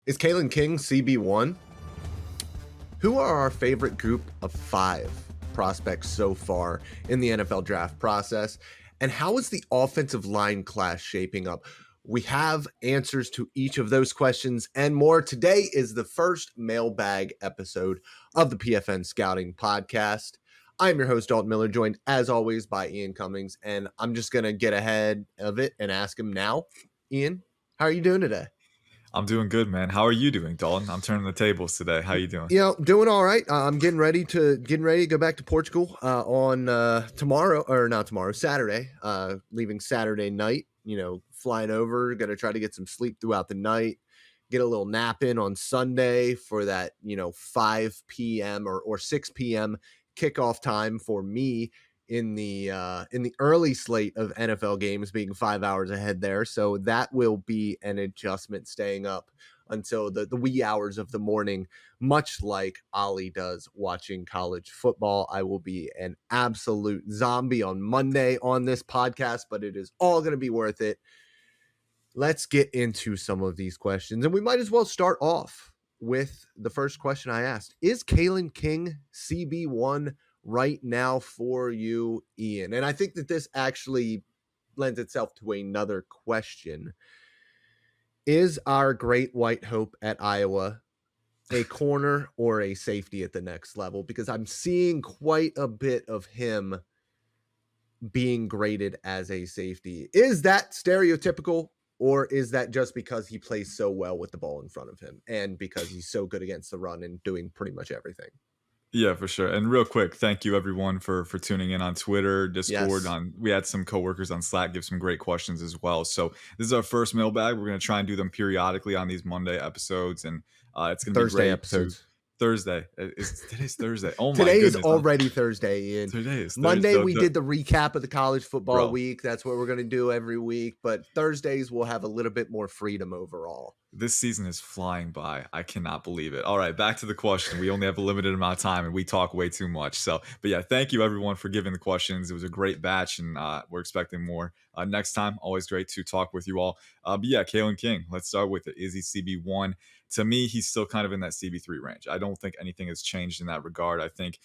Is Kalen King CB1? Who are our favorite group of 5 prospects so far in the NFL draft process? And how is the offensive line class shaping up? We have answers to each of those questions and more. Today is the first mailbag episode of the PFN Scouting Podcast. I'm your host, Dalton Miller, joined as always by Ian Cummings. And I'm just going to get ahead of it and ask him now. Ian, how are you doing today? I'm doing good, man. How are you doing, Dalton? I'm turning the tables today. How you doing? Doing all right. I'm getting ready to go back to Portugal on Saturday. Leaving Saturday night. Flying over. Going to try to get some sleep throughout the night. Get a little nap in on Sunday for that 5 p.m. or 6 p.m. kickoff time for me in the early slate of NFL games, being 5 hours ahead there. So that will be an adjustment, staying up until the wee hours of the morning, much like Ollie does watching college football. I will be an absolute zombie on Monday on this podcast, but it is all going to be worth it. Let's get into some of these questions, and we might as well start off with the first question I asked. Is Kalen King CB1 right now for you, Ian? And I think that this actually lends itself to another question. Is our great white hope at Iowa a corner or a safety at the next level? Because I'm seeing quite a bit of him being graded as a safety. Is that stereotypical, or is that just because he plays so well with the ball in front of him and because he's so good against the run and doing pretty much everything? Yeah, for sure. And real quick, thank you everyone for tuning in on Twitter, Discord. Yes. We had some coworkers on Slack give some great questions as well. So this is our first mailbag. We're going to try and do them periodically on these Monday episodes, and it's going to be Thursday great episodes. Thursday. Today's Thursday. Oh my Today goodness. is already Thursday, Ian. Today is Monday. Thursday. We did the recap of the college football Bro. week. That's what we're going to do every week. But Thursdays we'll have a little bit more freedom overall. This season is flying by. I cannot believe it. All right, back to the question. We only have a limited amount of time and we talk way too much. So, but yeah, thank you everyone for giving the questions. It was a great batch, and we're expecting more next time. Always great to talk with you all. But yeah, Kalen King, let's start with it. Is he CB1? To me, he's still kind of in that CB3 range. I don't think anything has changed in that regard. I think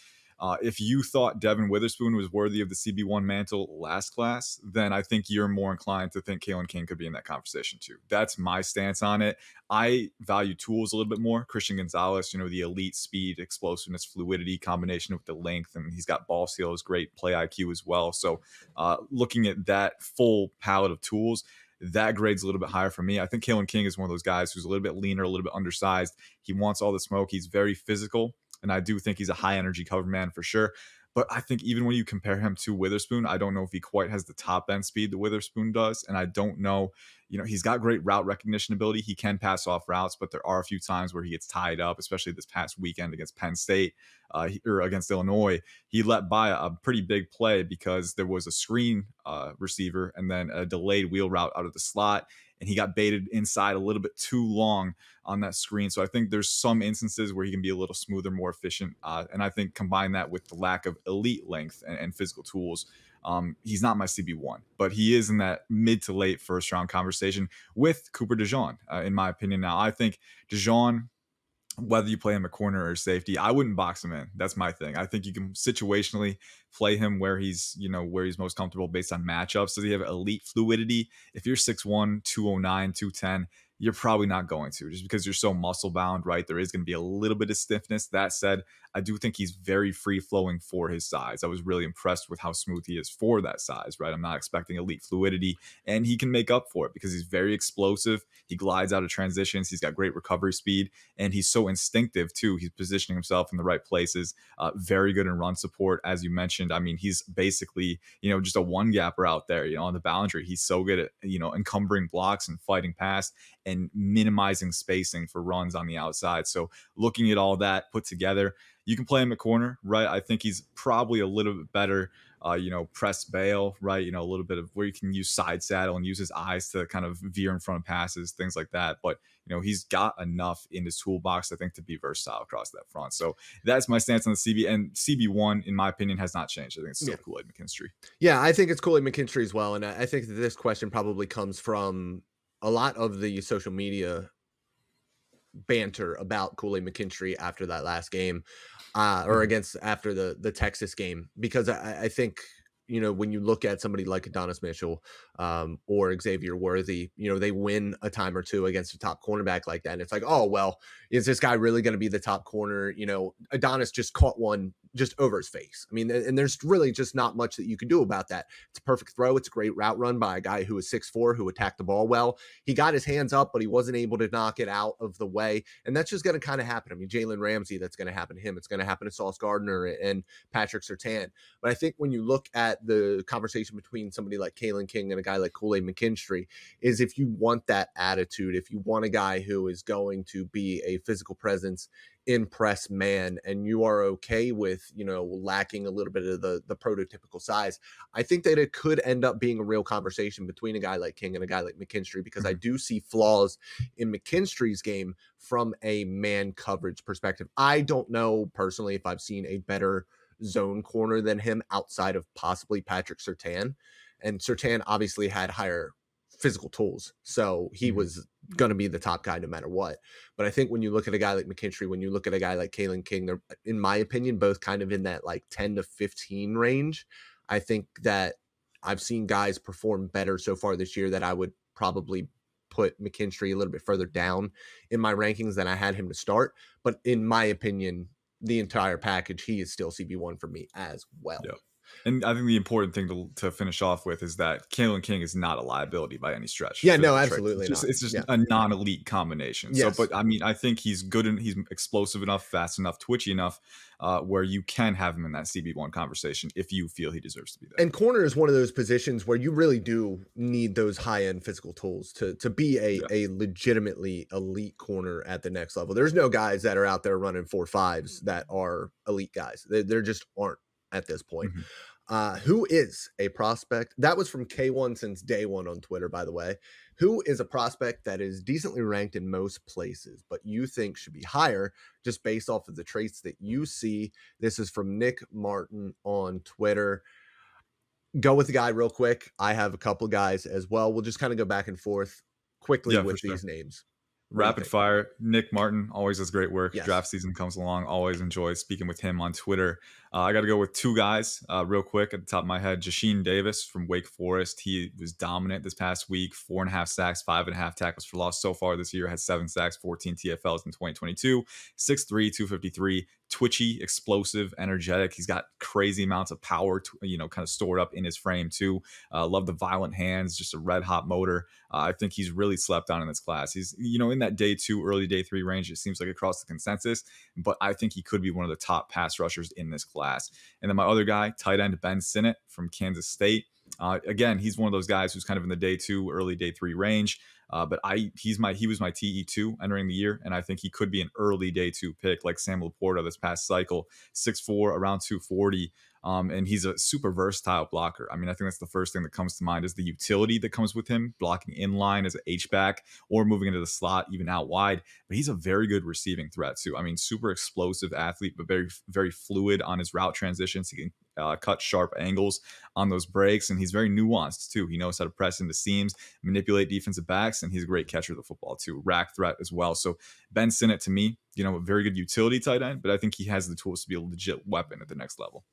if you thought Devin Witherspoon was worthy of the CB1 mantle last class, then I think you're more inclined to think Kalen King could be in that conversation too. That's my stance on it. I value tools a little bit more. Christian Gonzalez, the elite speed, explosiveness, fluidity combination with the length, and he's got ball skills, great play IQ as well. So looking at that full palette of tools, that grade's a little bit higher for me. I think Kalen King is one of those guys who's a little bit leaner, a little bit undersized. He wants all the smoke. He's very physical. And I do think he's a high energy cover man for sure. But I think even when you compare him to Witherspoon, I don't know if he quite has the top end speed that Witherspoon does. And I don't know, he's got great route recognition ability. He can pass off routes, but there are a few times where he gets tied up, especially this past weekend against Penn State or against Illinois. He let by a pretty big play because there was a screen receiver and then a delayed wheel route out of the slot. And he got baited inside a little bit too long on that screen. So I think there's some instances where he can be a little smoother, more efficient. And I think combine that with the lack of elite length and physical tools, he's not my CB1, but he is in that mid to late first round conversation with Cooper DeJean, in my opinion. Now, I think DeJean, whether you play him a corner or safety, I wouldn't box him in. That's my thing. I think you can situationally play him where he's most comfortable based on matchups. Does he have elite fluidity? If you're 6'1", 209, 210, you're probably not going to, just because you're so muscle bound, right? There is going to be a little bit of stiffness. That said, I do think he's very free flowing for his size. I was really impressed with how smooth he is for that size, right? I'm not expecting elite fluidity, and he can make up for it because he's very explosive. He glides out of transitions. He's got great recovery speed, and he's so instinctive too. He's positioning himself in the right places. Very good in run support, as you mentioned. I mean, he's basically, just a one gapper out there, on the boundary. He's so good at, encumbering blocks and fighting past and minimizing spacing for runs on the outside. So looking at all that put together, you can play him at corner, right? I think he's probably a little bit better, press bail, right? A little bit of where you can use side saddle and use his eyes to kind of veer in front of passes, things like that. But, he's got enough in his toolbox, I think, to be versatile across that front. So that's my stance on the CB. And CB1, in my opinion, has not changed. I think it's still Kool-Aid McKinstry. Yeah, I think it's Kool-Aid McKinstry as well. And I think that this question probably comes from a lot of the social media banter about Kool-Aid McKinstry after that last game, or Mhm. against after the Texas game, because I think, you know, when you look at somebody like Adonis Mitchell, or Xavier Worthy, you know, they win a time or two against a top cornerback like that. And it's like, oh, well, is this guy really going to be the top corner? You know, Adonis just caught one just over his face. I mean, and there's really just not much that you can do about that. It's a perfect throw. It's a great route run by a guy who is 6'4", who attacked the ball well. He got his hands up, but he wasn't able to knock it out of the way. And that's just going to kind of happen. I mean, Jalen Ramsey, that's going to happen to him. It's going to happen to Sauce Gardner and Patrick Surtain. But I think when you look at the conversation between somebody like Kalen King and a guy like Kool-Aid McKinstry, is if you want that attitude, if you want a guy who is going to be a physical presence in press man, and you are okay with, you know, lacking a little bit of the prototypical size, I think that it could end up being a real conversation between a guy like King and a guy like McKinstry, because I Mhm. do see flaws in McKinstry's game from a man coverage perspective. I don't know personally if I've seen a better zone corner than him outside of possibly Patrick Surtain. And Surtain obviously had higher physical tools, so he Mhm. was going to be the top guy no matter what. But I think when you look at a guy like McKinstry, when you look at a guy like Kalen King, they're, in my opinion, both kind of in that like 10 to 15 range. I think that I've seen guys perform better so far this year that I would probably put McKinstry a little bit further down in my rankings than I had him to start. But in my opinion, the entire package, he is still CB1 for me as well. Yeah. And I think the important thing to finish off with is that Kalen King is not a liability by any stretch. Yeah, no, Physical traits. absolutely not. It's just Yeah. a non-elite combination. So, Yes. but I mean, I think he's good and he's explosive enough, fast enough, twitchy enough, where you can have him in that CB1 conversation if you feel he deserves to be there. And corner is one of those positions where you really do need those high-end physical tools to be Yeah. a legitimately elite corner at the next level. There's no guys that are out there running 4.5s that are elite guys. There just aren't at this point. Mhm. Who is a prospect? That was from K1 since day one on Twitter, by the way. Who is a prospect that is decently ranked in most places, but you think should be higher just based off of the traits that you see? This is from Nick Martin on Twitter. Go with the guy real quick. I have a couple guys as well. We'll just kind of go back and forth quickly Yeah, for with sure. these names. What do you Rapid think? fire. Nick Martin always does great work. Yes. Draft season comes along. Always enjoy speaking with him on Twitter. I got to go with two guys real quick at the top of my head. Jasheen Davis from Wake Forest. He was dominant this past week. 4.5 sacks, 5.5 tackles for loss so far this year. Had 7 sacks, 14 TFLs in 2022. 6'3", 253. Twitchy, explosive, energetic. He's got crazy amounts of power, kind of stored up in his frame too. Love the violent hands, just a red hot motor. I think he's really slept on in this class. He's, in that day 2, early day 3 range, it seems like across the consensus, but I think he could be one of the top pass rushers in this class. And then my other guy, tight end Ben Sinnott from Kansas State. Again, he's one of those guys who's kind of in the day 2, early day 3 range. But he was my TE2 entering the year, and I think he could be an early day 2 pick like Sam Laporta this past cycle. 6'4", around 240. And he's a super versatile blocker. I mean, I think that's the first thing that comes to mind is the utility that comes with him, blocking in line as an H-back or moving into the slot, even out wide. But he's a very good receiving threat too. I mean, super explosive athlete, but very, very fluid on his route transitions. He can cut sharp angles on those breaks, and he's very nuanced too. He knows how to press into seams, manipulate defensive backs, and he's a great catcher of the football too. Rack threat as well. So Ben Sinnott, to me, a very good utility tight end, but I think he has the tools to be a legit weapon at the next level.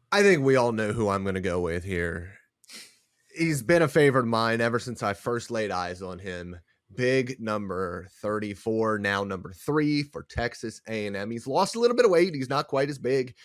I think we all know who I'm going to go with here. He's been a favorite of mine ever since I first laid eyes on him. Big number 34, now number 3 for Texas A&M. He's lost a little bit of weight. He's not quite as big.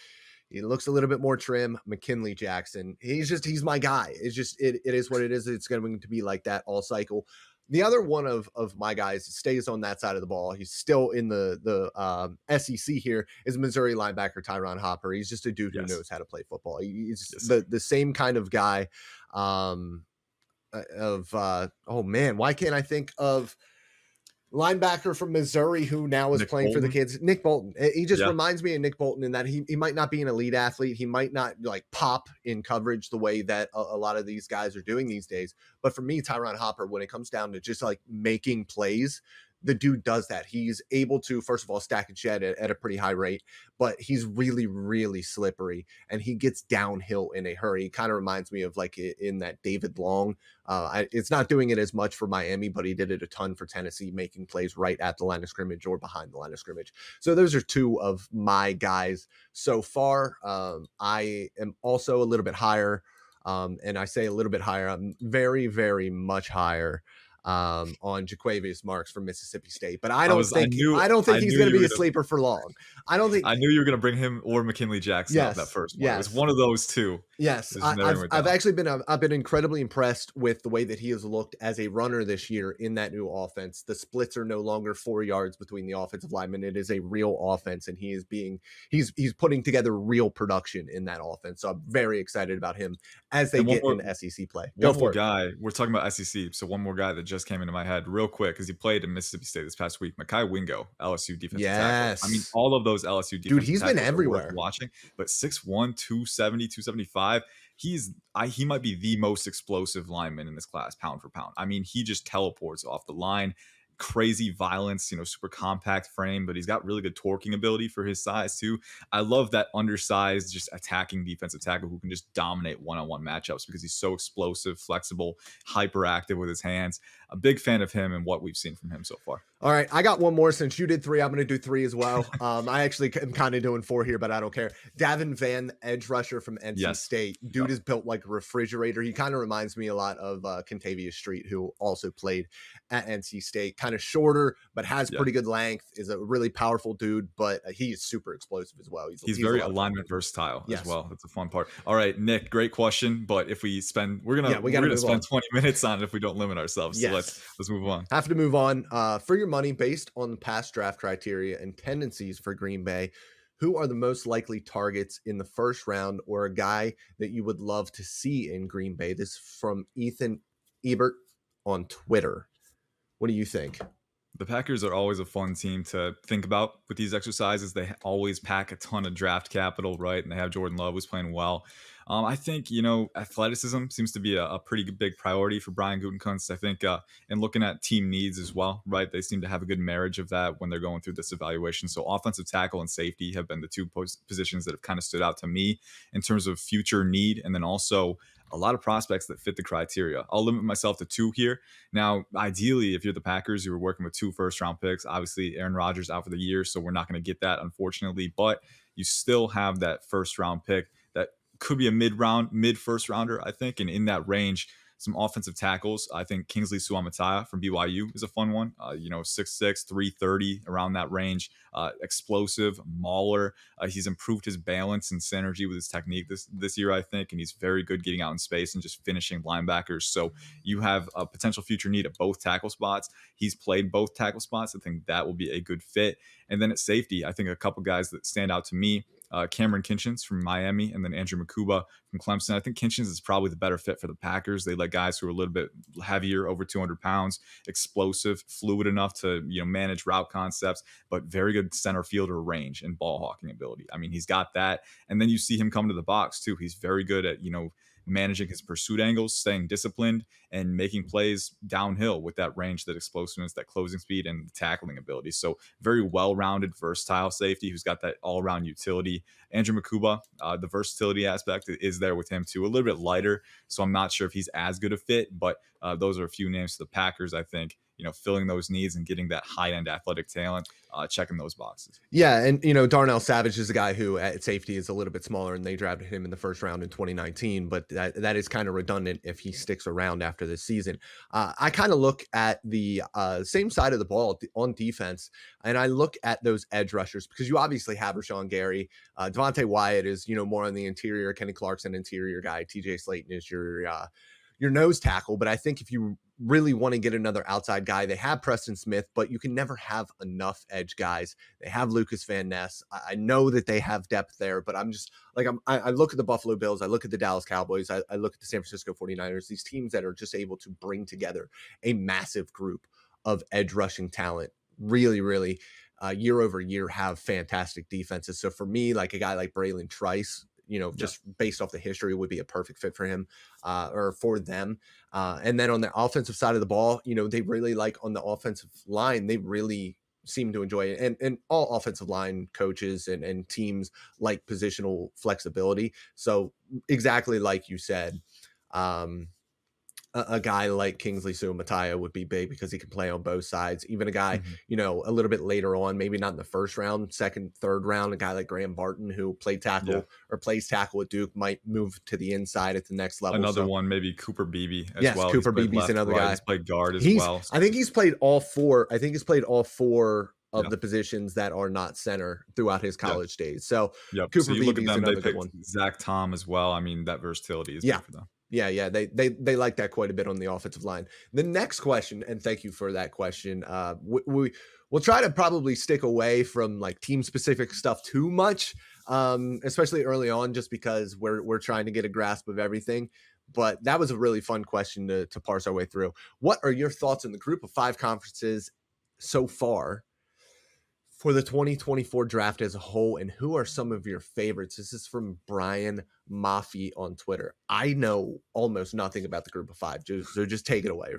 He looks a little bit more trim. McKinley Jackson. He's my guy. It is what it is. It's going to be like that all cycle. The other one of my guys stays on that side of the ball. He's still in the SEC here, is Missouri linebacker Tyron Hopper. He's just a dude who knows how to play football. He's the same kind of guy oh man, why can't I think of linebacker from Missouri who now is Nick playing Bolton. for the kids? Nick Bolton. He just reminds me of Nick Bolton in that he might not be an elite athlete. He might not like pop in coverage the way that a lot of these guys are doing these days. But for me, Tyron Hopper, when it comes down to just like making plays, the dude does that. He's able to, first of all, stack and shed at a pretty high rate, but he's really, really slippery and he gets downhill in a hurry. He kind of reminds me of like in that David Long. It's not doing it as much for Miami, but he did it a ton for Tennessee, making plays right at the line of scrimmage or behind the line of scrimmage. So those are two of my guys so far. I am also a little bit higher. And I say a little bit higher. I'm very, very much higher on Jaquavius Marks from Mississippi State, but I don't think he's going to be a sleeper for long. I knew you were going to bring him or McKinley Jackson up that first one. It was one of those two. Yes, I've been incredibly impressed with the way that he has looked as a runner this year in that new offense. The splits are no longer 4 yards between the offensive linemen. It is a real offense, and he's putting together real production in that offense. So I'm very excited about him as they get into SEC play. One more guy. We're talking about SEC, so one more guy that just came into my head real quick because he played in Mississippi State this past week. Mekhi Wingo, LSU defensive tackle. I mean, all of those LSU defensive tackles. Dude, he's been everywhere. Watching, but 6'1", 270, 275. He might be the most explosive lineman in this class, pound for pound. I mean, he just teleports off the line. Crazy violence, super compact frame, but he's got really good torquing ability for his size too. I love that undersized, just attacking defensive tackle who can just dominate one-on-one matchups because he's so explosive, flexible, hyperactive with his hands. A big fan of him and what we've seen from him so far. All right, I got one more. Since you did 3, I'm going to do 3 as well. I actually am kind of doing 4 here, but I don't care. Davin Vann, edge rusher from NC State. Dude is built like a refrigerator. He kind of reminds me a lot of Kentavious Street, who also played at NC State. Kind of shorter, but has pretty good length. Is a really powerful dude, but he is super explosive as well. He's very alignment versatile as well. That's a fun part. All right, Nick, great question. But if we spend, we're gonna spend 20 minutes on it if we don't limit ourselves. So let's move on. Have to move on. For your money, based on past draft criteria and tendencies for Green Bay, who are the most likely targets in the first round, or a guy that you would love to see in Green Bay? This is from Ethan Ebert on Twitter. What do you think? The Packers are always a fun team to think about with these exercises. They always pack a ton of draft capital, right? And they have Jordan Love, who's playing well. I think, athleticism seems to be a pretty big priority for Brian Gutekunst. I think, and looking at team needs as well, right? They seem to have a good marriage of that when they're going through this evaluation. So offensive tackle and safety have been the two positions that have kind of stood out to me in terms of future need. And then also a lot of prospects that fit the criteria. I'll limit myself to 2 here. Now, ideally, if you're the Packers, you were working with 2 first-round picks. Obviously, Aaron Rodgers out for the year, so we're not going to get that, unfortunately. But you still have that first-round pick that could be a mid-first rounder, I think. And in that range, some offensive tackles. I think Kingsley Suamataia from BYU is a fun one. 6'6", 330, around that range. Explosive, mauler. He's improved his balance and synergy with his technique this year, I think, and he's very good getting out in space and just finishing linebackers. So you have a potential future need at both tackle spots. He's played both tackle spots. I think that will be a good fit. And then at safety, I think a couple guys that stand out to me, Cameron Kinchins from Miami, and then Andrew Makuba from Clemson. I think Kinchins is probably the better fit for the Packers. They like guys who are a little bit heavier, over 200 pounds, explosive, fluid enough to manage route concepts, but very good center fielder range and ball hawking ability. I mean, he's got that. And then you see him come to the box too. He's very good at managing his pursuit angles, staying disciplined, and making plays downhill with that range, that explosiveness, that closing speed, and the tackling ability. So very well-rounded, versatile safety who's got that all-around utility. Andrew Makuba, the versatility aspect is there with him too. A little bit lighter, so I'm not sure if he's as good a fit, but those are a few names to the Packers, I think, filling those needs and getting that high-end athletic talent, checking those boxes. Yeah, and, Darnell Savage is a guy who at safety is a little bit smaller, and they drafted him in the first round in 2019, but that is kind of redundant if he sticks around after this season. I kind of look at the same side of the ball on defense, and I look at those edge rushers because you obviously have Rashawn Gary. Devontae Wyatt is, more on the interior. Kenny Clarkson, interior guy. TJ Slayton is your nose tackle. But I think if you really want to get another outside guy, they have Preston Smith, but you can never have enough edge guys. They have Lucas Van Ness. I know that they have depth there, but I'm just like, I look at the Buffalo Bills. I look at the Dallas Cowboys. I look at the San Francisco 49ers, these teams that are just able to bring together a massive group of edge rushing talent. Really, year over year have fantastic defenses. So for me, like a guy like Braylon Trice, Yeah. just based off the history would be a perfect fit for him or for them. And then on the offensive side of the ball, they really like on the offensive line, they really seem to enjoy it. And all offensive line coaches and teams like positional flexibility. So exactly like you said, a guy like Kingsley Suamataia would be big because he can play on both sides. Even a guy, Mhm. a little bit later on, maybe not in the first round, second, third round, a guy like Graham Barton who played Yeah. tackle or plays tackle at Duke might move to the inside at the next level. Another So one, maybe Cooper Beebe as yes, well. He's Cooper played Beebe's left, another right. guy. He's played guard as He's well. I think he's played all four. I think he's played all four of Yeah. the positions that are not center throughout his Yeah. college days. So Yep. So Cooper you look at Beebe's them, they another good picked one. Zach Tom as well. I mean, that versatility is Yeah. big for them. Yeah. They like that quite a bit on the offensive line. The next question, and thank you for that question. We'll try to probably stick away from like team specific stuff too much, especially early on, just because we're trying to get a grasp of everything. But that was a really fun question to parse our way through. What are your thoughts on the group of 5 conferences so far for the 2024 draft as a whole, and who are some of your favorites? This is from Brian Maffey on Twitter. I know almost nothing about the group of 5, so just take it away.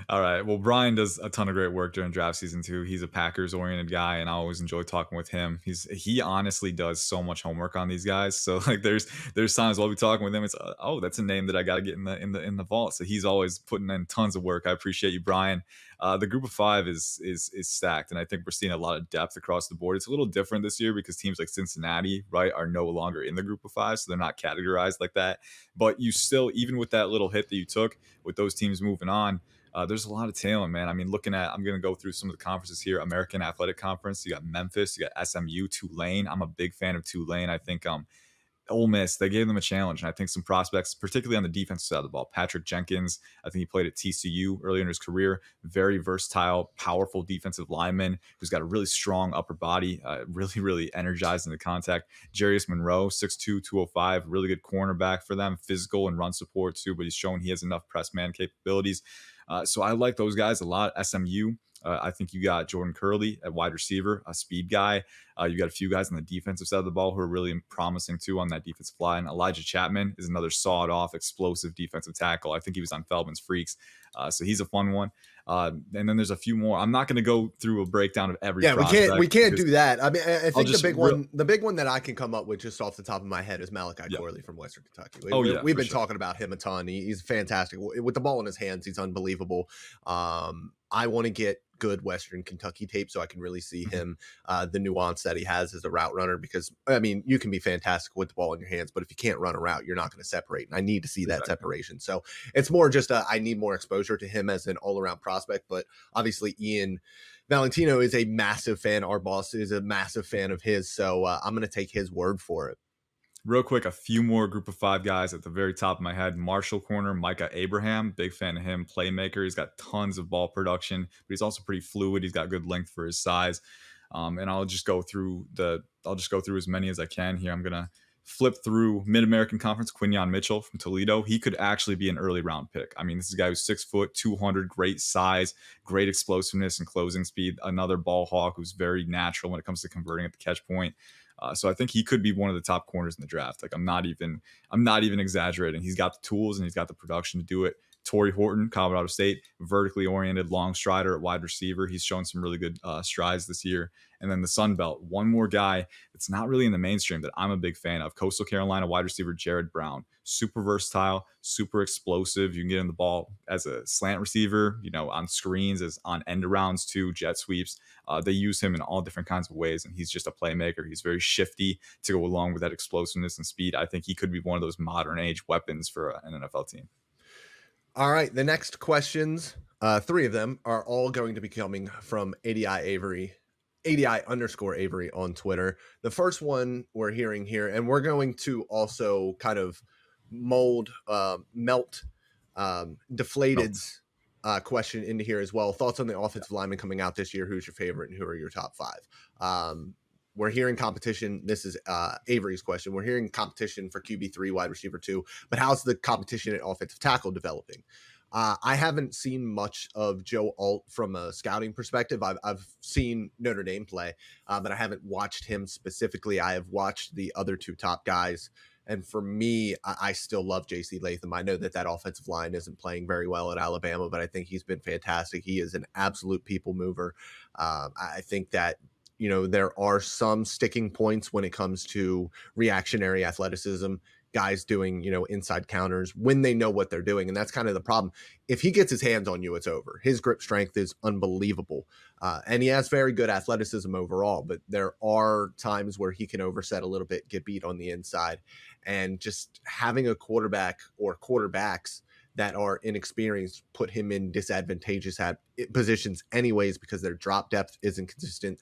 All right. Well, Brian does a ton of great work during draft season too. He's a Packers oriented guy, and I always enjoy talking with him. He honestly does so much homework on these guys. So like, there's times while we talking with him, it's oh, that's a name that I got to get in the vault. So he's always putting in tons of work. I appreciate you, Brian. The group of 5 is stacked, and I think we're seeing a lot of depth across the board. It's a little different this year because teams like Cincinnati, right, are no longer in the group of 5, so they're not categorized like that. But you still, even with that little hit that you took, with those teams moving on. There's a lot of talent, man. I mean, I'm going to go through some of the conferences here. American Athletic Conference. You got Memphis. You got SMU, Tulane. I'm a big fan of Tulane. I think Ole Miss, they gave them a challenge. And I think some prospects, particularly on the defensive side of the ball, Patrick Jenkins, I think he played at TCU earlier in his career. Very versatile, powerful defensive lineman who's got a really strong upper body, really, really energized in the contact. Jarius Monroe, 6'2", 205, really good cornerback for them, physical and run support too, but he's shown he has enough press man capabilities. So I like those guys a lot. SMU, I think you got Jordan Curley at wide receiver, a speed guy. You got a few guys on the defensive side of the ball who are really promising too on that defensive line. Elijah Chapman is another sawed-off, explosive defensive tackle. I think he was on Feldman's Freaks, so he's a fun one. And then there's a few more. I'm not going to go through a breakdown of every. Yeah, we can't do that. I mean, I think the big one that I can come up with just off the top of my head is Malachi Corley from Western Kentucky. We've been talking about him a ton. He's fantastic with the ball in his hands. He's unbelievable. I want to get good Western Kentucky tape so I can really see him, the nuance that he has as a route runner, because I mean, you can be fantastic with the ball in your hands, but if you can't run a route, you're not going to separate. And I need to see that separation. So it's more just I need more exposure to him as an all-around prospect. But obviously Ian Valentino is a massive fan. Our boss is a massive fan of his. So I'm going to take his word for it. Real quick, a few more group of 5 guys at the very top of my head. Marshall corner, Micah Abraham, big fan of him, playmaker. He's got tons of ball production, but he's also pretty fluid. He's got good length for his size. And I'll just go through as many as I can here. I'm gonna flip through Mid-American Conference. Quinyon Mitchell from Toledo. He could actually be an early round pick. I mean, this is a guy who's 6 foot, 200, great size, great explosiveness and closing speed. Another ball hawk who's very natural when it comes to converting at the catch point. So I think he could be one of the top corners in the draft. Like I'm not even exaggerating. He's got the tools and he's got the production to do it. Torrey Horton, Colorado State, vertically oriented long strider at wide receiver. He's shown some really good strides this year. And then the Sun Belt, one more guy that's not really in the mainstream that I'm a big fan of. Coastal Carolina wide receiver Jared Brown, super versatile, super explosive. You can get in the ball as a slant receiver, on screens, as on end arounds too, jet sweeps. They use him in all different kinds of ways, and he's just a playmaker. He's very shifty to go along with that explosiveness and speed. I think he could be one of those modern age weapons for an NFL team. All right, the next questions, 3 of them are all going to be coming from ADI_Avery on Twitter. The first one we're hearing here, and we're going to also kind of melt Deflated's question into here as well. Thoughts on the offensive lineman coming out this year? Who's your favorite and who are your top 5? We're hearing competition. This is Avery's question. We're hearing competition for QB3, wide receiver 2, but how's the competition at offensive tackle developing? I haven't seen much of Joe Alt from a scouting perspective. I've seen Notre Dame play, but I haven't watched him specifically. I have watched the other two top guys. And for me, I still love JC Latham. I know that that offensive line isn't playing very well at Alabama, but I think he's been fantastic. He is an absolute people mover. I think that, you know, there are some sticking points when it comes to reactionary athleticism, guys doing, you know, inside counters when they know what they're doing. And that's kind of the problem. If he gets his hands on you, it's over. His grip strength is unbelievable. And he has very good athleticism overall, but there are times where he can overset a little bit, get beat on the inside. And just having a quarterback or quarterbacks that are inexperienced put him in disadvantageous positions anyways, because their drop depth isn't consistent.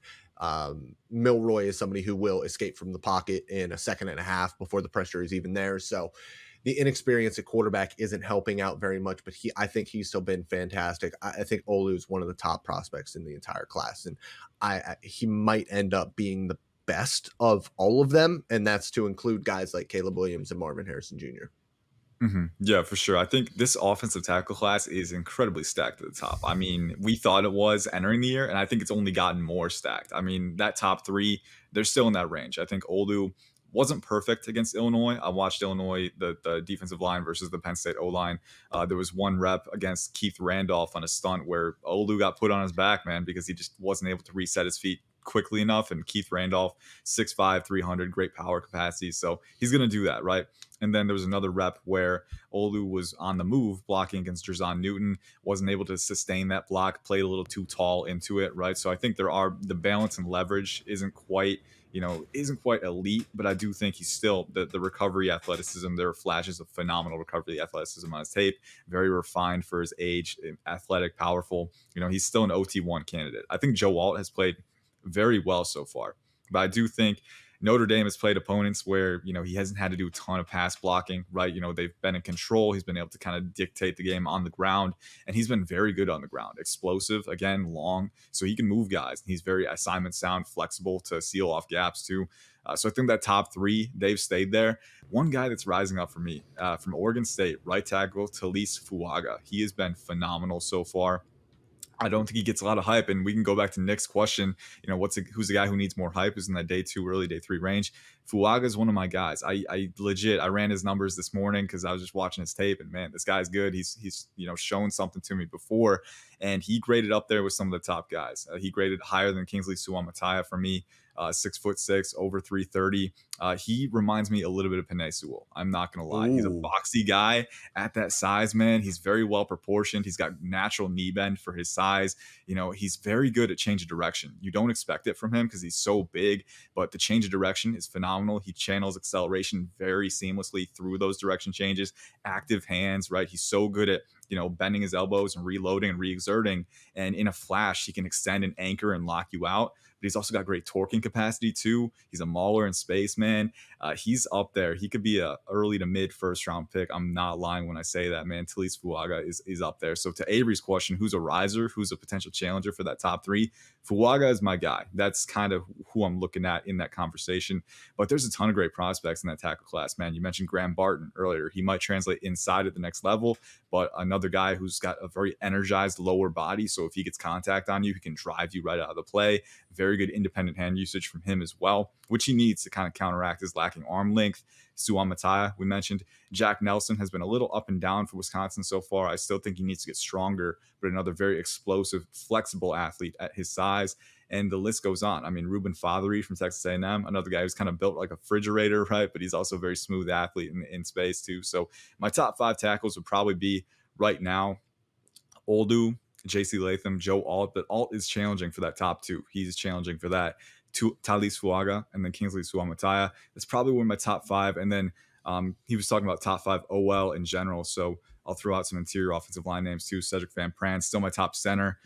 Milroy is somebody who will escape from the pocket in a second and a half before the pressure is even there. So the inexperience at quarterback isn't helping out very much, but I think he's still been fantastic. I think Olu is one of the top prospects in the entire class, and he might end up being the best of all of them, and that's to include guys like Caleb Williams and Marvin Harrison Jr. Yeah, for sure. I think this offensive tackle class is incredibly stacked at the top. I mean, we thought it was entering the year, and I think it's only gotten more stacked. I mean, that top three, they're still in that range. I think Olu wasn't perfect against Illinois. I watched Illinois, the defensive line versus the Penn State O line. There was one rep against Keith Randolph on a stunt where Olu got put on his back, man, because he just wasn't able to reset his feet quickly enough. And Keith Randolph, 6'5, 300, great power capacity. So he's going to do that, right? And then there was another rep where Olu was on the move blocking against Drazon Newton, wasn't able to sustain that block, played a little too tall into it, right? So I think the balance and leverage isn't quite elite, but I do think he's still the recovery athleticism. There are flashes of phenomenal recovery athleticism on his tape, very refined for his age, athletic, powerful. He's still an OT1 candidate. I think Joe Alt has played very well so far, but I do think Notre Dame has played opponents where, he hasn't had to do a ton of pass blocking, right? They've been in control. He's been able to kind of dictate the game on the ground, and he's been very good on the ground. Explosive, again, long, so he can move guys. He's very assignment sound, flexible to seal off gaps too. So I think that top three, they've stayed there. One guy that's rising up for me from Oregon State, right tackle, Talise Fuaga. He has been phenomenal so far. I don't think he gets a lot of hype, and we can go back to Nick's question. Who's the guy who needs more hype? Who's in that day 2, early day 3 range? Fuaga is one of my guys. I ran his numbers this morning because I was just watching his tape, and man, this guy's good. He's shown something to me before, and he graded up there with some of the top guys. He graded higher than Kingsley Suamataia for me. 6'6", over 330. He reminds me a little bit of Penei Sewell. I'm not gonna lie. Ooh. He's a boxy guy at that size, man. He's very well proportioned. He's got natural knee bend for his size. He's very good at change of direction. You don't expect it from him because he's so big, but the change of direction is phenomenal. He channels acceleration very seamlessly through those direction changes. Active hands, right? He's so good at bending his elbows and reloading and re-exerting. And in a flash, he can extend and anchor and lock you out. But he's also got great torquing capacity too. He's a mauler in space, man. He's up there. He could be a early to mid first round pick. I'm not lying when I say that, man. Talise Fuaga is up there. So to Avery's question, who's a riser? Who's a potential challenger for that top 3? Fuaga is my guy. That's kind of who I'm looking at in that conversation. But there's a ton of great prospects in that tackle class, man. You mentioned Graham Barton earlier. He might translate inside at the next level, but another guy who's got a very energized lower body. So if he gets contact on you, he can drive you right out of the play. Very good independent hand usage from him as well, which he needs to kind of counteract his lacking arm length. Suamataia, we mentioned. Jack Nelson has been a little up and down for Wisconsin so far. I still think he needs to get stronger, but another very explosive, flexible athlete at his size. And the list goes on. I mean, Ruben Fothery from Texas A&M, another guy who's kind of built like a refrigerator, right? But he's also a very smooth athlete in space too. So my top 5 tackles would probably be right now Olu, JC Latham, Joe Alt, but Alt is challenging for that top 2. He's challenging for that. Talise Fuaga, and then Kingsley Suamataia. That's probably one of my top 5. And then he was talking about top 5 OL in general. So I'll throw out some interior offensive line names too. Cedric Van Pran, still my top center.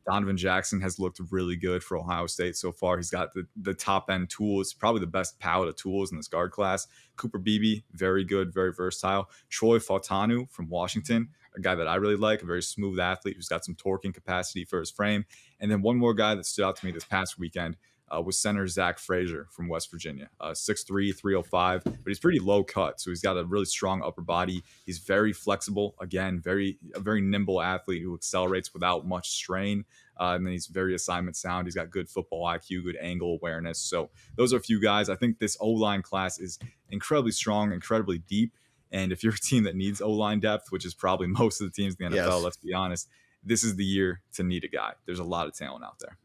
Donovan Jackson has looked really good for Ohio State so far. He's got the top end tools, probably the best palette of tools in this guard class. Cooper Beebe, very good, very versatile. Troy Fautanu from Washington, a guy that I really like, a very smooth athlete who's got some torquing capacity for his frame. And then one more guy that stood out to me this past weekend was center Zach Frazier from West Virginia, 6'3", 305, but he's pretty low cut. So he's got a really strong upper body. He's very flexible. Again, a very nimble athlete who accelerates without much strain. And then he's very assignment sound. He's got good football IQ, good angle awareness. So those are a few guys. I think this O-line class is incredibly strong, incredibly deep. And if you're a team that needs O-line depth, which is probably most of the teams in the NFL, let's be honest, this is the year to need a guy. There's a lot of talent out there.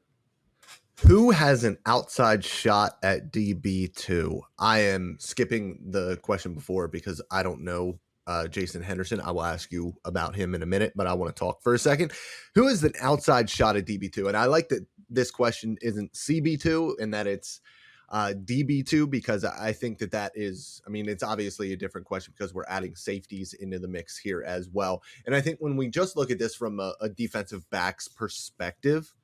Who has an outside shot at DB2? I am skipping the question before because I don't know Jason Henderson. I will ask you about him in a minute, but I want to talk for a second. Who is an outside shot at DB2? And I like that this question isn't CB2 and that it's DB2, because I think that is, I mean, it's obviously a different question because we're adding safeties into the mix here as well. And I think when we just look at this from a defensive back's perspective,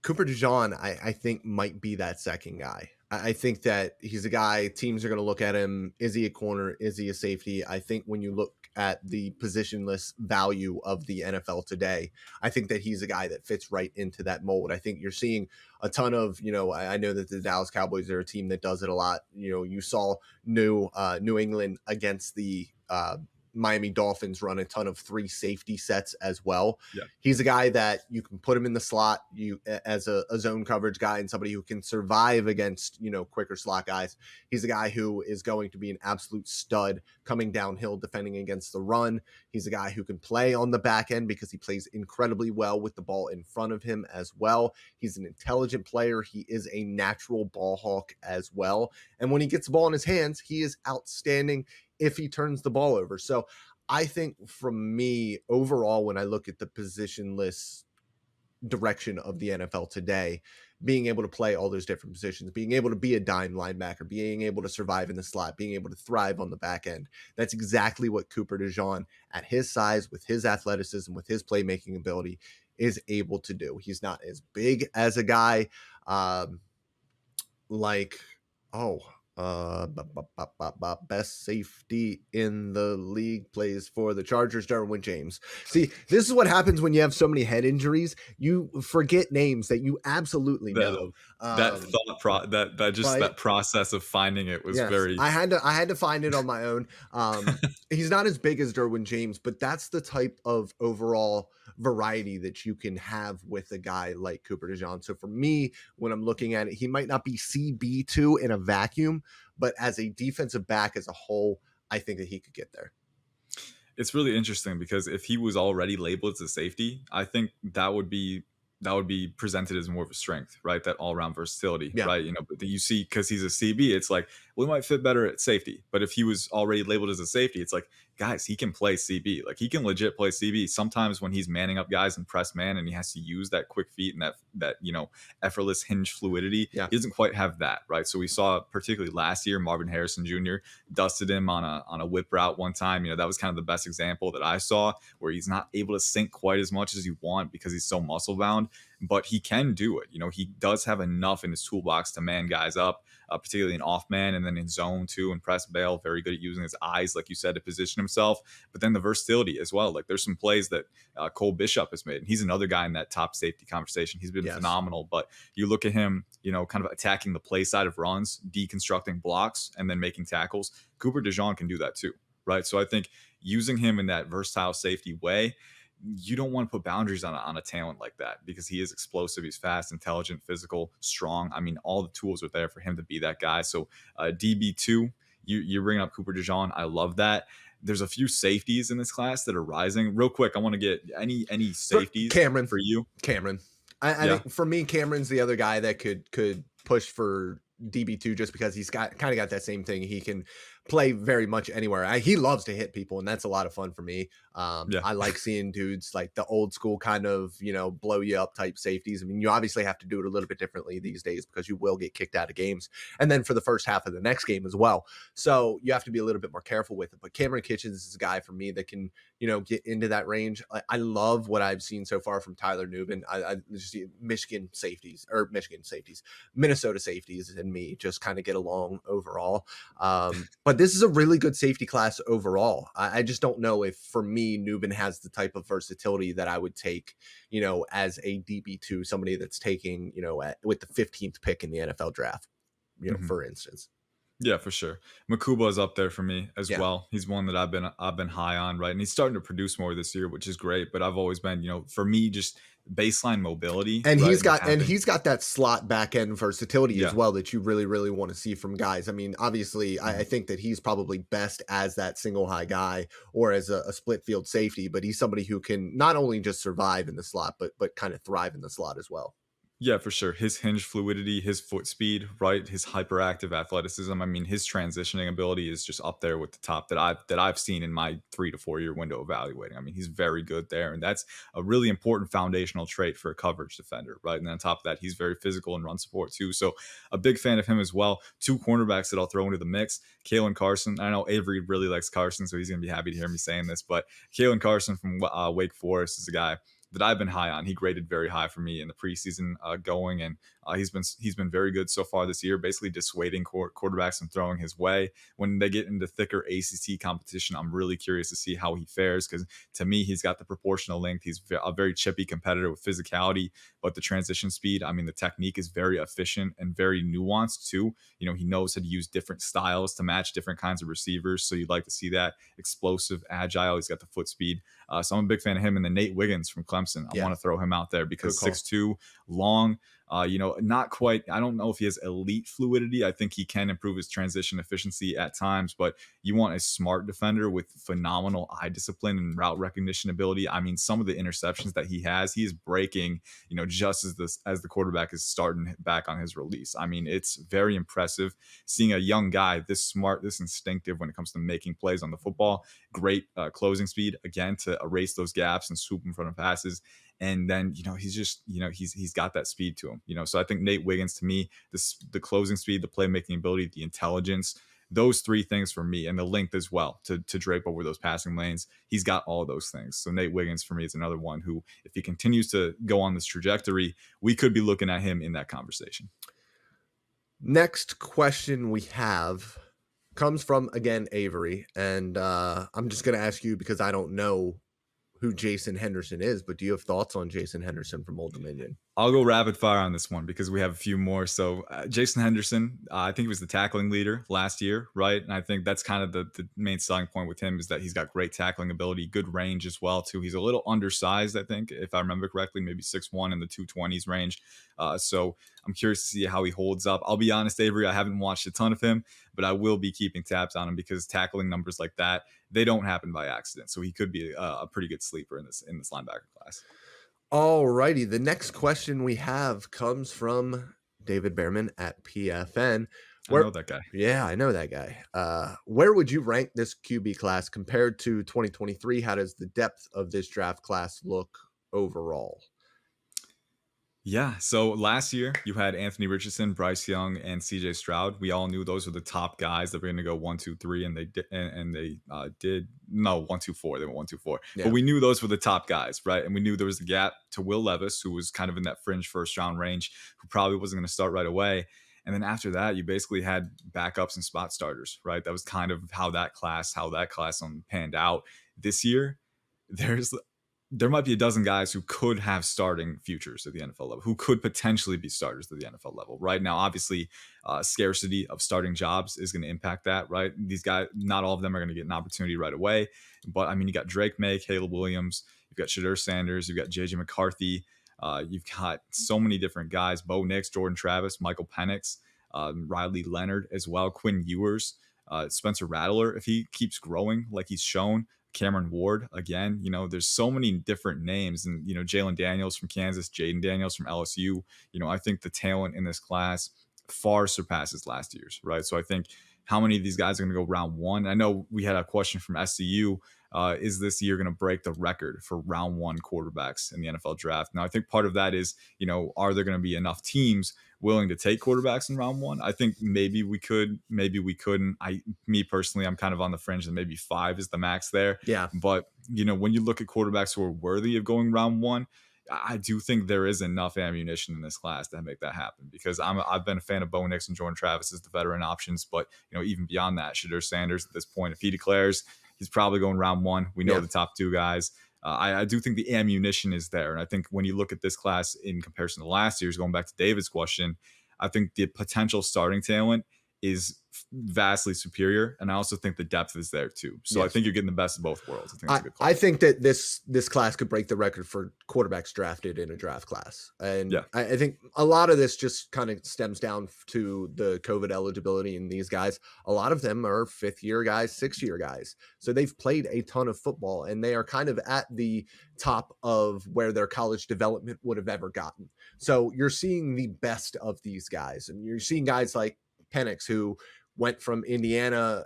Cooper DeJean, I think, might be that second guy. I think that he's a guy, teams are going to look at him. Is he a corner? Is he a safety? I think when you look at the positionless value of the NFL today, I think that he's a guy that fits right into that mold. I think you're seeing a ton of, I know that the Dallas Cowboys are a team that does it a lot. You saw New England against the Miami Dolphins run a ton of 3 safety sets as well. Yeah. He's a guy that you can put him in the slot as a zone coverage guy and somebody who can survive against, quicker slot guys. He's a guy who is going to be an absolute stud coming downhill, defending against the run. He's a guy who can play on the back end because he plays incredibly well with the ball in front of him as well. He's an intelligent player. He is a natural ball hawk as well. And when he gets the ball in his hands, he is outstanding if he turns the ball over. So I think from me overall, when I look at the positionless direction of the NFL today, being able to play all those different positions, being able to be a dime linebacker, being able to survive in the slot, being able to thrive on the back end, that's exactly what Cooper DeJean at his size, with his athleticism, with his playmaking ability, is able to do. He's not as big as a guy best safety in the league, plays for the Chargers, Derwin James. See, this is what happens when you have so many head injuries. You forget names that you absolutely know. That process of finding it was very. I had to find it on my own. He's not as big as Derwin James, but that's the type of overall variety that you can have with a guy like Cooper DeJean. So for me, when I'm looking at it, he might not be CB2 in a vacuum, but as a defensive back as a whole, I think that he could get there. It's really interesting because if he was already labeled as a safety, I think that would be presented as more of a strength, right? That all-around versatility, right? But you see, because he's a CB, it's like, well, he might fit better at safety. But if he was already labeled as a safety, it's like, guys, he can play CB. Like, he can legit play CB. Sometimes when he's manning up guys in press man and he has to use that quick feet and that effortless hinge fluidity, he doesn't quite have that, right? So we saw, particularly last year, Marvin Harrison Jr. dusted him on a whip route one time. That was kind of the best example that I saw, where he's not able to sink quite as much as you want because he's so muscle bound, but he can do it. He does have enough in his toolbox to man guys up, particularly in off man and then in zone too, and press bail. Very good at using his eyes, like you said, to position himself, but then the versatility as well. Like, there's some plays that Cole Bishop has made, and he's another guy in that top safety conversation. He's been phenomenal, but you look at him, kind of attacking the play side of runs, deconstructing blocks, and then making tackles. Cooper DeJean can do that too, right? So I think using him in that versatile safety way, you don't want to put boundaries on a talent like that, because he is explosive. He's fast, intelligent, physical, strong. I mean, all the tools are there for him to be that guy. So DB2, you're bringing up Cooper DeJean. I love that. There's a few safeties in this class that are rising. Real quick, I want to get any safeties for you. Cameron. I think for me, Cameron's the other guy that could push for DB2 just because he's kind of got that same thing. He can play very much anywhere. He loves to hit people, and that's a lot of fun for me. I like seeing dudes like the old school kind of, blow you up type safeties. I mean, you obviously have to do it a little bit differently these days because you will get kicked out of games, and then for the first half of the next game as well. So you have to be a little bit more careful with it. But Cameron Kitchens is a guy for me that can, get into that range. I love what I've seen so far from Tyler Nubin. I just see Minnesota safeties and me just kind of get along overall. But this is a really good safety class overall. I just don't know if, for me, Newman has the type of versatility that I would take, as a DB2, somebody that's taking, with the 15th pick in the NFL draft, Mhm. for instance. Yeah, for sure. Makuba is up there for me as Yeah. well. He's one that I've been high on, right? And he's starting to produce more this year, which is great. But I've always been, for me, just baseline mobility, And right? he's And got and having, he's got that slot back end versatility as yeah. well that you really, really want to see from guys. I mean, obviously, I Mhm. think that he's probably best as that single high guy or as a split field safety, but he's somebody who can not only just survive in the slot, but kind of thrive in the slot as well. Yeah, for sure. His hinge fluidity, his foot speed, right? His hyperactive athleticism. I mean, his transitioning ability is just up there with the top that I've seen in my 3 to 4 year window evaluating. I mean, he's very good there, and that's a really important foundational trait for a coverage defender, right? And then on top of that, he's very physical and run support too. So a big fan of him as well. Two cornerbacks that I'll throw into the mix: Kalen Carson. I know Avery really likes Carson, so he's gonna be happy to hear me saying this, but Kalen Carson from Wake Forest is a guy that I've been high on. He graded very high for me in the preseason going, and he's been very good so far this year, basically dissuading quarterbacks from throwing his way. When they get into thicker ACC competition, I'm really curious to see how he fares because to me, he's got the proportional length. He's a very chippy competitor with physicality, but the transition speed, I mean, the technique is very efficient and very nuanced too. He knows how to use different styles to match different kinds of receivers. So you'd like to see that explosive, agile. He's got the foot speed. So I'm a big fan of him. And then Nate Wiggins from Clemson, I Yeah, want to throw him out there good because call. 6'2", long, not quite. I don't know if he has elite fluidity. I think he can improve his transition efficiency at times, but you want a smart defender with phenomenal eye discipline and route recognition ability. I mean, some of the interceptions that he has, he is breaking, just as the quarterback is starting back on his release. I mean, it's very impressive seeing a young guy this smart, this instinctive when it comes to making plays on the football. Great closing speed again to erase those gaps and swoop in front of passes. And then he's just he's got that speed to him. So I think Nate Wiggins to me, the closing speed, the playmaking ability, the intelligence, those three things for me, and the length as well to drape over those passing lanes. He's got all those things. So Nate Wiggins for me is another one who, if he continues to go on this trajectory, we could be looking at him in that conversation. Next question we have comes from, again, Avery, and I'm just going to ask you because I don't know who Jason Henderson is, but do you have thoughts on Jason Henderson from Old Dominion? I'll go rapid fire on this one because we have a few more. So Jason Henderson, I think he was the tackling leader last year, right? And I think that's kind of the main selling point with him is that he's got great tackling ability, good range as well too. He's a little undersized, I think, if I remember correctly, maybe 6'1" in the 220s range. So I'm curious to see how he holds up. I'll be honest, Avery, I haven't watched a ton of him, but I will be keeping tabs on him because tackling numbers like that, they don't happen by accident. So he could be a pretty good sleeper in this linebacker class. All righty. The next question we have comes from David Behrman at PFN. I Where, know that guy. yeah, I know that guy. Where would you rank this QB class compared to 2023? How does the depth of this draft class look overall? Yeah. So last year you had Anthony Richardson, Bryce Young, and CJ Stroud. We all knew those were the top guys that were going to go 1, 2, 3, and they did. And they did no 1, 2, 4. They went 1, 2, 4. But Yeah. we knew those were the top guys, right? And we knew there was a gap to Will Levis, who was kind of in that fringe first round range, who probably wasn't going to start right away. And then after that, you basically had backups and spot starters, right? That was kind of how that class panned out. This year, there might be a dozen guys who could have starting futures at the NFL level, who could potentially be starters at the NFL level. Right now, obviously, scarcity of starting jobs is going to impact that. Right, these guys, not all of them are going to get an opportunity right away. But I mean, you got Drake May, Caleb Williams, you've got Shadur Sanders, you've got JJ McCarthy, you've got so many different guys: Bo Nix, Jordan Travis, Michael Penix, Riley Leonard as well, Quinn Ewers, Spencer Rattler, if he keeps growing like he's shown. Cameron Ward again. There's so many different names, and Jalen Daniels from Kansas, Jaden Daniels from LSU. I think the talent in this class far surpasses last year's, right? So I think how many of these guys are going to go round one? I know we had a question from SCU. Is this year going to break the record for round one quarterbacks in the NFL draft? Now, I think part of that is, are there going to be enough teams willing to take quarterbacks in round one? I think maybe we could, maybe we couldn't. Me personally, I'm kind of on the fringe that maybe 5 is the max there. Yeah. But, when you look at quarterbacks who are worthy of going round one, I do think there is enough ammunition in this class to make that happen, because I've been a fan of Bo Nix and Jordan Travis as the veteran options, but even beyond that, Shadur Sanders at this point, if he declares, he's probably going round one. We know Yeah. the top two guys. I do think the ammunition is there, and I think when you look at this class in comparison to last year's, going back to David's question, I think the potential starting talent is vastly superior, and I also think the depth is there too. So I Yes. think you're getting the best of both worlds. I think it's a good call. I think that this class could break the record for quarterbacks drafted in a draft class. And Yeah. I think a lot of this just kind of stems down to the COVID eligibility in these guys. A lot of them are 5th-year guys, 6th-year guys. So they've played a ton of football, and they are kind of at the top of where their college development would have ever gotten. So you're seeing the best of these guys, and you're seeing guys like Penix, who went from Indiana.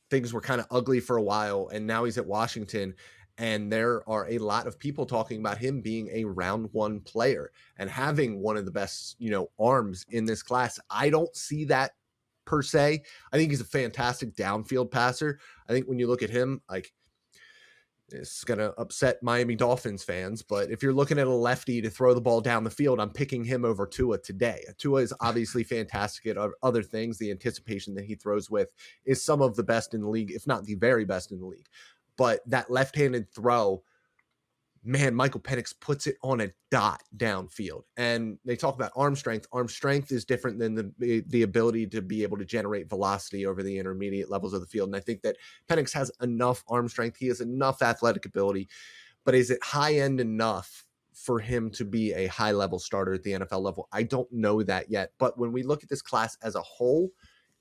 Things were kind of ugly for a while, and now he's at Washington, and there are a lot of people talking about him being a round one player and having one of the best, arms in this class. I don't see that per se. I think he's a fantastic downfield passer. I think when you look at him, like, it's going to upset Miami Dolphins fans, but if you're looking at a lefty to throw the ball down the field, I'm picking him over Tua today. Tua is obviously fantastic at other things. The anticipation that he throws with is some of the best in the league, if not the very best in the league. But that left-handed throw, man, Michael Penix puts it on a dot downfield. And they talk about arm strength. Arm strength is different than the ability to be able to generate velocity over the intermediate levels of the field. And I think that Penix has enough arm strength. He has enough athletic ability, but is it high end enough for him to be a high level starter at the NFL level? I don't know that yet. But when we look at this class as a whole,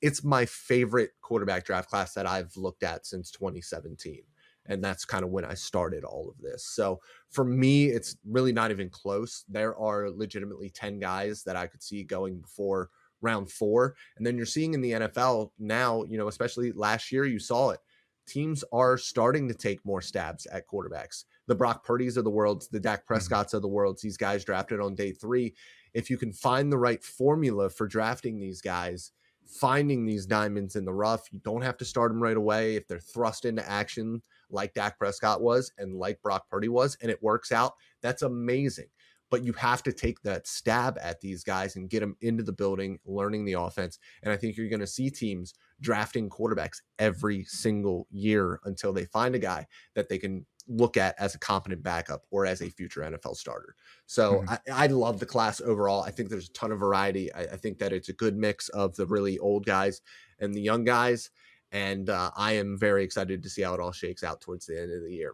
it's my favorite quarterback draft class that I've looked at since 2017. And that's kind of when I started all of this. So for me, it's really not even close. There are legitimately 10 guys that I could see going before round 4. And then you're seeing in the NFL now, especially last year, you saw it. Teams are starting to take more stabs at quarterbacks. The Brock Purdy's of the world, the Dak Prescott's of the world, these guys drafted on day 3. If you can find the right formula for drafting these guys, finding these diamonds in the rough, you don't have to start them right away. If they're thrust into action like Dak Prescott was and like Brock Purdy was, and it works out, that's amazing. But you have to take that stab at these guys and get them into the building, learning the offense. And I think you're going to see teams drafting quarterbacks every single year until they find a guy that they can look at as a competent backup or as a future NFL starter. So I love the class overall. I think there's a ton of variety. I think that it's a good mix of the really old guys and the young guys. And I am very excited to see how it all shakes out towards the end of the year.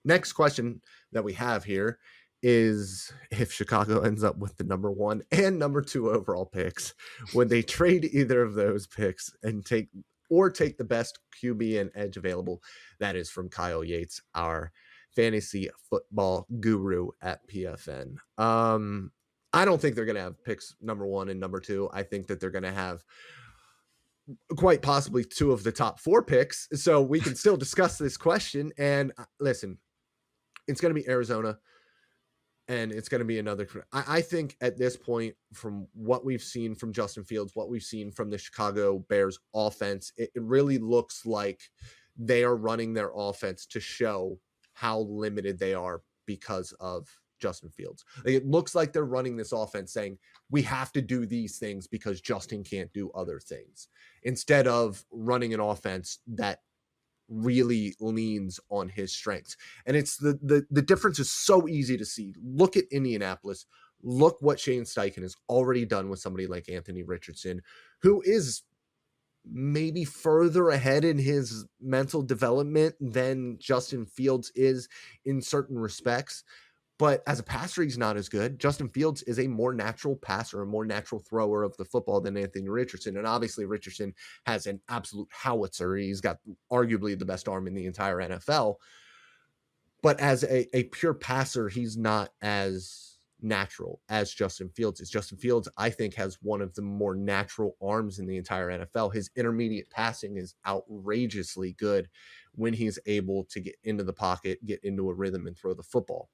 Next question that we have here is, if Chicago ends up with the number 1 and number 2 overall picks, would they trade either of those picks and take the best QB and edge available? That is from Kyle Yates, our fantasy football guru at PFN. I don't think they're going to have picks number 1 and number 2. I think that they're going to have quite possibly 2 of the top 4 picks. So we can still discuss this question. And listen, it's going to be Arizona, and it's going to be another. I think at this point, from what we've seen from Justin Fields, what we've seen from the Chicago Bears offense, it really looks like they are running their offense to show how limited they are because of Justin Fields. It looks like they're running this offense saying, we have to do these things because Justin can't do other things, instead of running an offense that really leans on his strengths. And it's the difference is so easy to see. Look at Indianapolis. Look what Shane Steichen has already done with somebody like Anthony Richardson, who is maybe further ahead in his mental development than Justin Fields is in certain respects. But as a passer, he's not as good. Justin Fields is a more natural passer, a more natural thrower of the football than Anthony Richardson. And obviously Richardson has an absolute howitzer. He's got arguably the best arm in the entire NFL. But as a pure passer, he's not as natural as Justin Fields is. Justin Fields, I think, has one of the more natural arms in the entire NFL. His intermediate passing is outrageously good when he's able to get into the pocket, get into a rhythm, and throw the football.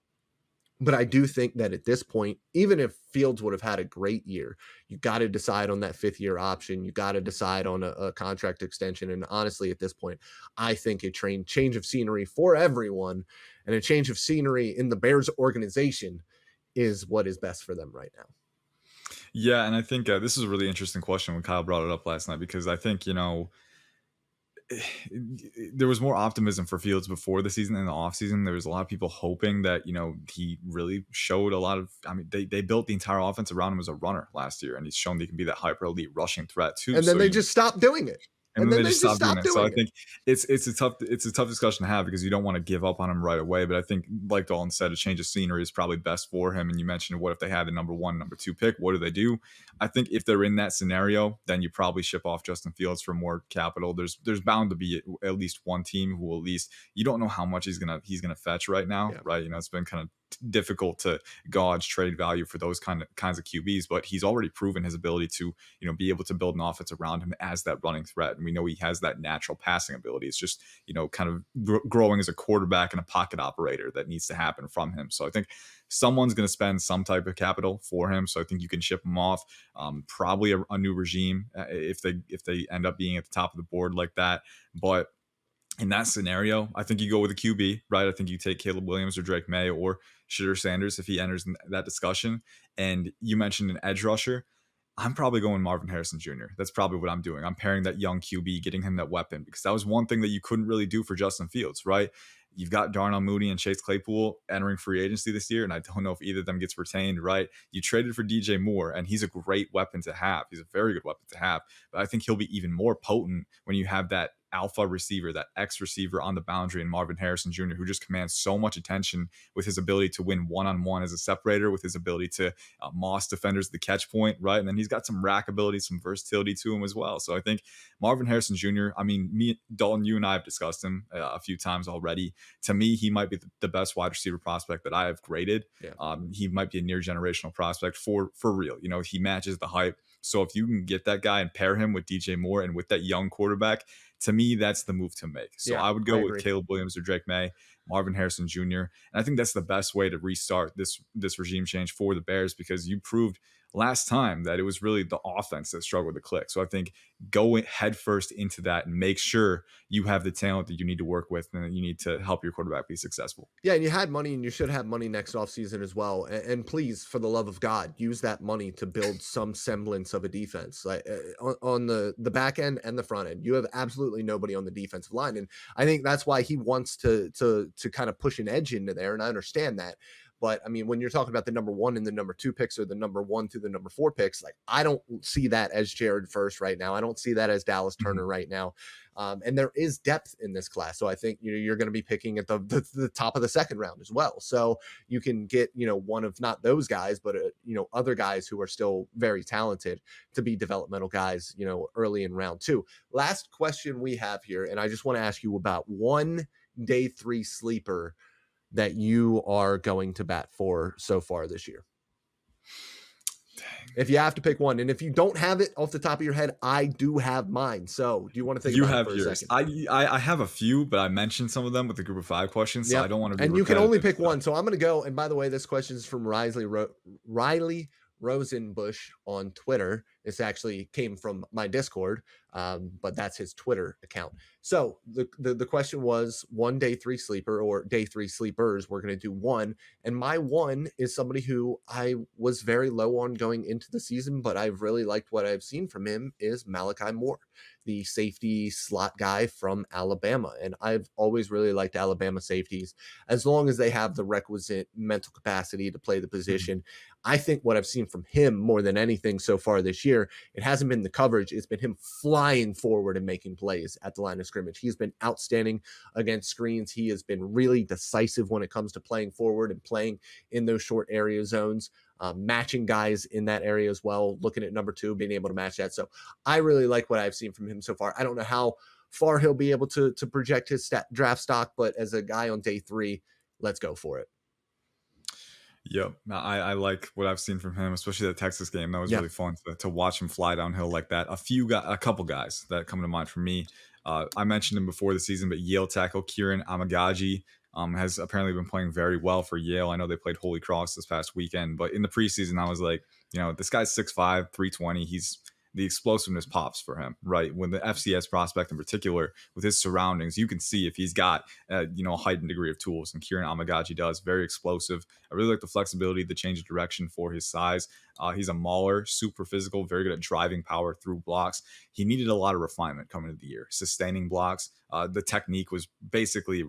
But I do think that at this point, even if Fields would have had a great year, you got to decide on that 5th-year option. You got to decide on a contract extension. And honestly, at this point, I think a change of scenery for everyone And a change of scenery in the Bears organization is what is best for them right now. Yeah, and I think this is a really interesting question when Kyle brought it up last night, because I think, there was more optimism for Fields before the season. In the offseason, there was a lot of people hoping that, he really showed a lot of, I mean, they built the entire offense around him as a runner last year, and he's shown that he can be that hyper elite rushing threat too. And then So they just stopped doing it. and And then then they they just just stopped doing stopped it. So I doing it. think it's a tough discussion to have, because you don't want to give up on him right away. But I think, like Dalton said, a change of scenery is probably best for him. And you mentioned, what if they had the number 1, number 2 pick? What do they do? I think if they're in that scenario, then you probably ship off Justin Fields for more capital. There's bound to be at least one team who will, at least, you don't know how much he's gonna fetch right now, right? It's been kind of difficult to gauge trade value for those kinds of QBs, but he's already proven his ability to be able to build an offense around him as that running threat, and we know he has that natural passing ability. It's just kind of growing as a quarterback and a pocket operator that needs to happen from him. So I think someone's going to spend some type of capital for him, so I think you can ship him off. Probably a new regime if they end up being at the top of the board like that, but in that scenario, I think you go with a QB, right? I think you take Caleb Williams or Drake May or Shedeur Sanders if he enters in that discussion. And you mentioned an edge rusher. I'm probably going Marvin Harrison Jr. That's probably what I'm doing. I'm pairing that young QB, getting him that weapon, because that was one thing that you couldn't really do for Justin Fields, right? You've got Darnell Mooney and Chase Claypool entering free agency this year, and I don't know if either of them gets retained, right? You traded for DJ Moore, and he's a great weapon to have. He's a very good weapon to have, but I think he'll be even more potent when you have that alpha receiver, that X receiver on the boundary, and Marvin Harrison Jr., who just commands so much attention with his ability to win one-on-one as a separator, with his ability to moss defenders at the catch point, right? And then he's got some rack ability, some versatility to him as well. So I think Marvin Harrison Jr., I mean, me, Dalton, you and I have discussed him a few times already. To me, he might be the best wide receiver prospect that I have graded. He might be a near generational prospect for real. He matches the hype. So if you can get that guy and pair him with DJ Moore and with that young quarterback, to me, that's the move to make. So I would go with Caleb Williams or Drake May, Marvin Harrison Jr. And I think that's the best way to restart this regime change for the Bears, because you proved last time that it was really the offense that struggled to click. So I think go head first into that and make sure you have the talent that you need to work with and that you need to help your quarterback be successful. Yeah, and you had money, and you should have money next offseason as well. And please, for the love of God, use that money to build some semblance of a defense. Like on the back end and the front end, you have absolutely nobody on the defensive line, and I think that's why he wants to kind of push an edge into there. And I understand that. But I mean, when you're talking about the number 1 and the number 2 picks, or the number 1 through the number 4 picks, like, I don't see that as Jared First right now. I don't see that as Dallas Turner right now. And there is depth in this class. So I think you're going to be picking at the top of the second round as well. So you can get, one of not those guys, but, other guys who are still very talented to be developmental guys, early in round 2. Last question we have here, and I just want to ask you about one day 3 sleeper that you are going to bat for so far this year. Dang. If you have to pick one, and if you don't have it off the top of your head, I do have mine. So do you want to think about it for a second? I have a few, but I mentioned some of them with the group of 5 questions, so I don't want to be and you can only pick one. So I'm going to go. And by the way, this question is from Riley Rosenbush on Twitter. This actually came from my Discord, but that's his Twitter account. So the question was one day 3 sleeper or day 3 sleepers. We're going to do one. And my one is somebody who I was very low on going into the season, but I've really liked what I've seen from him, is Malachi Moore, the safety slot guy from Alabama. And I've always really liked Alabama safeties, as long as they have the requisite mental capacity to play the position. I think what I've seen from him more than anything so far this year, it hasn't been the coverage. It's been him flying forward and making plays at the line of scrimmage. He's been outstanding against screens. He has been really decisive when it comes to playing forward and playing in those short area zones, matching guys in that area as well, looking at number 2, being able to match that. So I really like what I've seen from him so far. I don't know how far he'll be able to project his draft stock, but as a guy on day 3, let's go for it. Yep. I like what I've seen from him, especially the Texas game. That was really fun to watch him fly downhill like that. A couple guys that come to mind for me. I mentioned him before the season, but Yale tackle Kieran Amagaji has apparently been playing very well for Yale. I know they played Holy Cross this past weekend, but in the preseason, I was like, this guy's 6'5", 320. He's the explosiveness pops for him, right? When the FCS prospect in particular, with his surroundings, you can see if he's got, a heightened degree of tools, and Kieran Amagaji does. Very explosive. I really like the flexibility, the change of direction for his size. He's a mauler, super physical, very good at driving power through blocks. He needed a lot of refinement coming into the year, sustaining blocks. The technique was basically,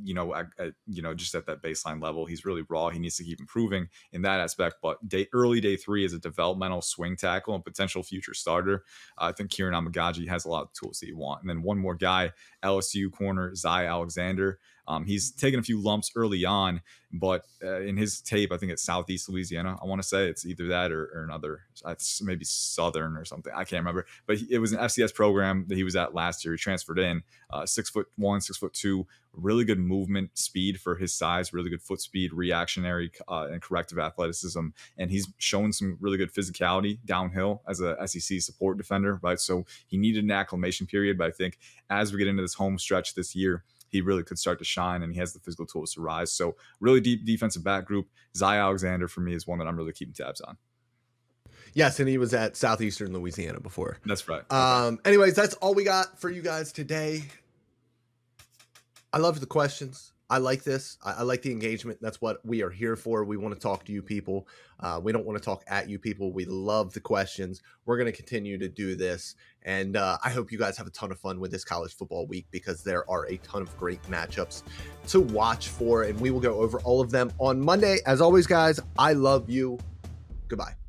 just at that baseline level. He's really raw. He needs to keep improving in that aspect. But early day 3 is a developmental swing tackle and potential future starter. I think Kieran Amagaji has a lot of tools that you want. And then one more guy, LSU corner, Zai Alexander. He's taken a few lumps early on, but in his tape, I think it's Southeast Louisiana. I want to say it's either that or another, it's maybe Southern or something. I can't remember, but it was an FCS program that he was at last year. He transferred in, 6'1", 6'2", really good movement speed for his size, really good foot speed, reactionary and corrective athleticism. And he's shown some really good physicality downhill as a SEC support defender, right? So he needed an acclimation period, but I think as we get into this home stretch this year, he really could start to shine, and he has the physical tools to rise. So really deep defensive back group. Zai Alexander for me is one that I'm really keeping tabs on. Yes, and he was at Southeastern Louisiana before. That's right. Anyways, that's all we got for you guys today. I love the questions. I like this. I like the engagement. That's what we are here for. We want to talk to you people. We don't want to talk at you people. We love the questions. We're going to continue to do this. And I hope you guys have a ton of fun with this college football week, because there are a ton of great matchups to watch for. And we will go over all of them on Monday. As always, guys, I love you. Goodbye.